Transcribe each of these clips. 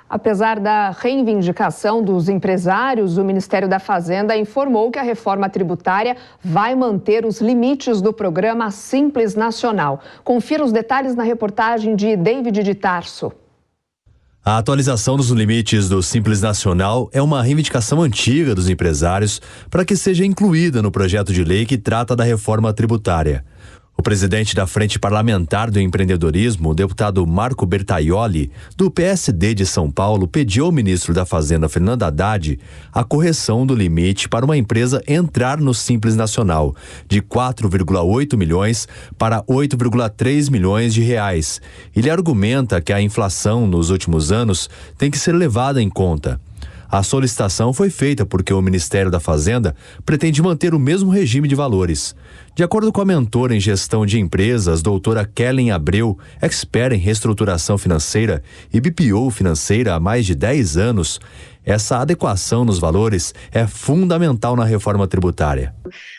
Apesar da reivindicação dos empresários, o Ministério da Fazenda informou que a reforma tributária vai manter os limites do programa Simples Nacional. Confira os detalhes na reportagem de David de Tarso. A atualização dos limites do Simples Nacional é uma reivindicação antiga dos empresários para que seja incluída no projeto de lei que trata da reforma tributária. O presidente da Frente Parlamentar do Empreendedorismo, o deputado Marco Bertaioli, do PSD de São Paulo, pediu ao ministro da Fazenda, Fernando Haddad, a correção do limite para uma empresa entrar no Simples Nacional, de 4,8 milhões para 8,3 milhões de reais. Ele argumenta que a inflação nos últimos anos tem que ser levada em conta. A solicitação foi feita porque o Ministério da Fazenda pretende manter o mesmo regime de valores. De acordo com a mentora em gestão de empresas, doutora Kellen Abreu, expert em reestruturação financeira e BPO financeira há mais de 10 anos, essa adequação nos valores é fundamental na reforma tributária.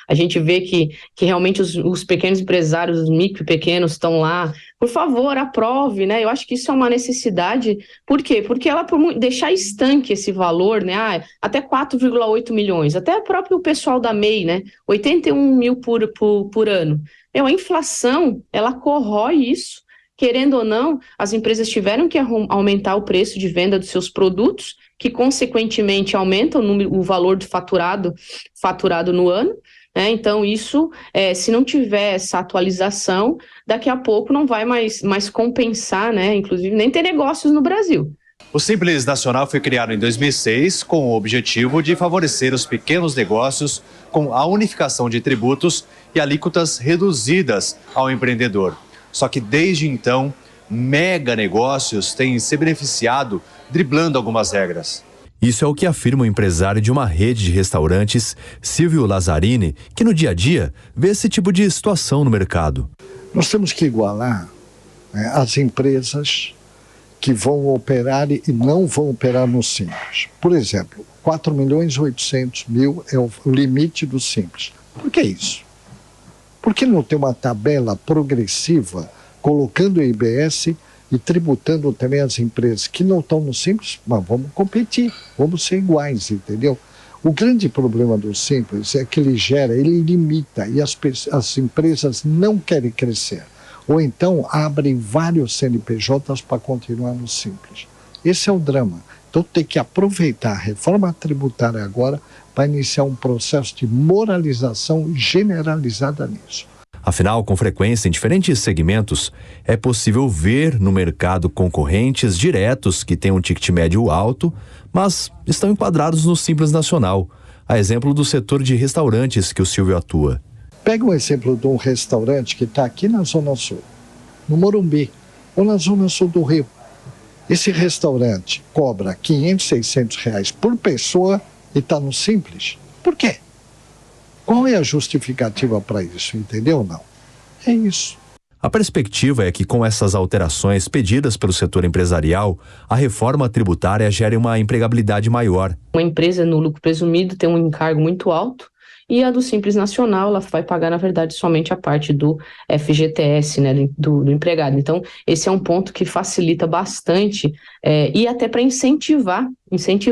A gente vê que realmente os pequenos empresários, os micro e pequenos estão lá. Por favor, aprove, né? Eu acho que isso é uma necessidade. Por quê? Porque ela, por deixar estanque esse valor, né? Até 4,8 milhões. Até o próprio pessoal da MEI, né? 81 mil por ano. A inflação, ela corrói isso. Querendo ou não, as empresas tiveram que aumentar o preço de venda dos seus produtos, que consequentemente aumentam o valor do faturado no ano. Então, isso, se não tiver essa atualização, daqui a pouco não vai mais compensar, né? Inclusive, nem ter negócios no Brasil. O Simples Nacional foi criado em 2006 com o objetivo de favorecer os pequenos negócios com a unificação de tributos e alíquotas reduzidas ao empreendedor. Só que desde então, mega negócios têm se beneficiado driblando algumas regras. Isso é o que afirma o empresário de uma rede de restaurantes, Silvio Lazzarini, que no dia a dia vê esse tipo de situação no mercado. Nós temos que igualar as empresas que vão operar e não vão operar no Simples. Por exemplo, 4.800.000 é o limite do Simples. Por que isso? Por que não ter uma tabela progressiva colocando o IBS e tributando também as empresas que não estão no Simples? Mas vamos competir, vamos ser iguais, entendeu? O grande problema do Simples é que ele limita e as empresas não querem crescer. Ou então abrem vários CNPJs para continuar no Simples. Esse é o drama. Então tem que aproveitar a reforma tributária agora para iniciar um processo de moralização generalizada nisso. Afinal, com frequência em diferentes segmentos, é possível ver no mercado concorrentes diretos que têm um ticket médio alto, mas estão enquadrados no Simples Nacional, a exemplo do setor de restaurantes que o Silvio atua. Pega um exemplo de um restaurante que está aqui na Zona Sul, no Morumbi, ou na Zona Sul do Rio. Esse restaurante cobra R$500, R$600 por pessoa e está no Simples. Por quê? Qual é a justificativa para isso, entendeu ou não? É isso. A perspectiva é que com essas alterações pedidas pelo setor empresarial, a reforma tributária gere uma empregabilidade maior. Uma empresa no lucro presumido tem um encargo muito alto e a do Simples Nacional ela vai pagar, na verdade, somente a parte do FGTS, né, do empregado. Então, esse é um ponto que facilita bastante e até para incentivar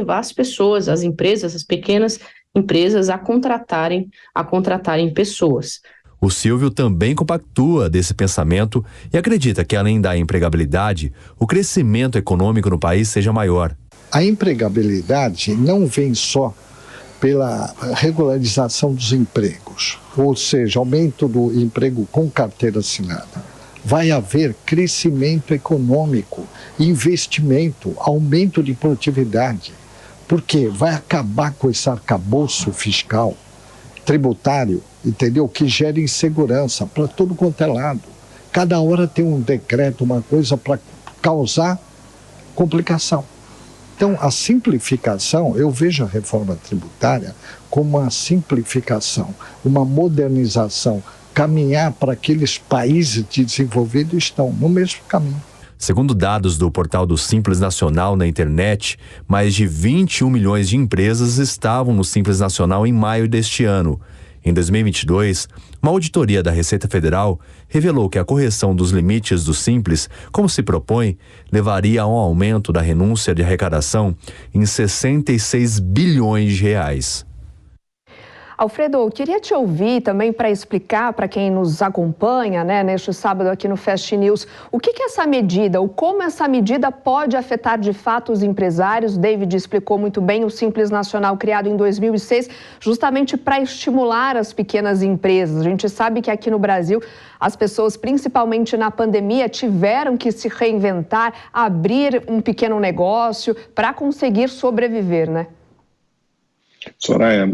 as pessoas, as empresas, as pequenas empresas a contratarem pessoas. O Silvio também compactua desse pensamento e acredita que, além da empregabilidade, o crescimento econômico no país seja maior. A empregabilidade não vem só pela regularização dos empregos, ou seja, aumento do emprego com carteira assinada. Vai haver crescimento econômico, investimento, aumento de produtividade. Porque vai acabar com esse arcabouço fiscal, tributário, entendeu? Que gera insegurança para todo quanto é lado. Cada hora tem um decreto, uma coisa para causar complicação. Então, a simplificação, eu vejo a reforma tributária como uma simplificação, uma modernização, caminhar para aqueles países desenvolvidos estão no mesmo caminho. Segundo dados do portal do Simples Nacional na internet, mais de 21 milhões de empresas estavam no Simples Nacional em maio deste ano. Em 2022, uma auditoria da Receita Federal revelou que a correção dos limites do Simples, como se propõe, levaria a um aumento da renúncia de arrecadação em 66 bilhões de reais. Alfredo, eu queria te ouvir também para explicar para quem nos acompanha, neste sábado aqui no Fast News, o que essa medida, ou como essa medida pode afetar de fato os empresários. David explicou muito bem o Simples Nacional, criado em 2006, justamente para estimular as pequenas empresas. A gente sabe que aqui no Brasil, as pessoas, principalmente na pandemia, tiveram que se reinventar, abrir um pequeno negócio para conseguir sobreviver, né? Soraya,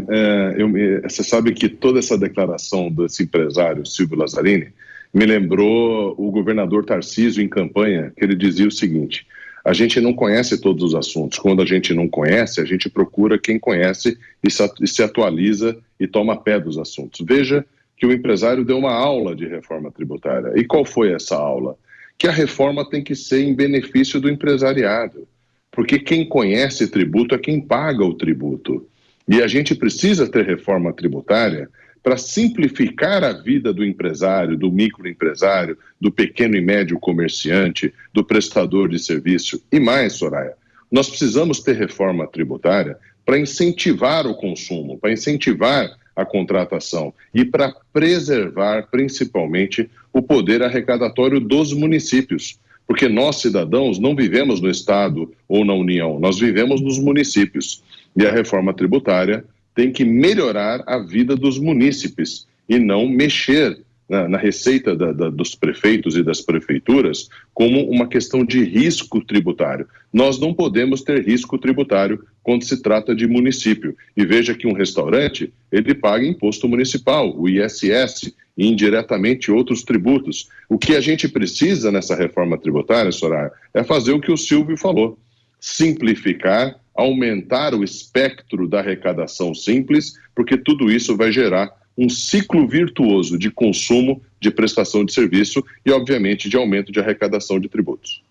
você sabe que toda essa declaração desse empresário, Silvio Lazzarini, me lembrou o governador Tarcísio em campanha, que ele dizia o seguinte: a gente não conhece todos os assuntos. Quando a gente não conhece, a gente procura quem conhece e se atualiza e toma pé dos assuntos. Veja que o empresário deu uma aula de reforma tributária. E qual foi essa aula? Que a reforma tem que ser em benefício do empresariado, porque quem conhece tributo é quem paga o tributo. E a gente precisa ter reforma tributária para simplificar a vida do empresário, do microempresário, do pequeno e médio comerciante, do prestador de serviço. E mais, Soraya, nós precisamos ter reforma tributária para incentivar o consumo, para incentivar a contratação e para preservar, principalmente, o poder arrecadatório dos municípios. Porque nós, cidadãos, não vivemos no Estado ou na União, nós vivemos nos municípios. E a reforma tributária tem que melhorar a vida dos munícipes e não mexer na receita dos prefeitos e das prefeituras como uma questão de risco tributário. Nós não podemos ter risco tributário quando se trata de município. E veja que um restaurante, ele paga imposto municipal, o ISS, e indiretamente outros tributos. O que a gente precisa nessa reforma tributária, Soraya, é fazer o que o Silvio falou: simplificar, aumentar o espectro da arrecadação simples, porque tudo isso vai gerar um ciclo virtuoso de consumo, de prestação de serviço e, obviamente, de aumento de arrecadação de tributos.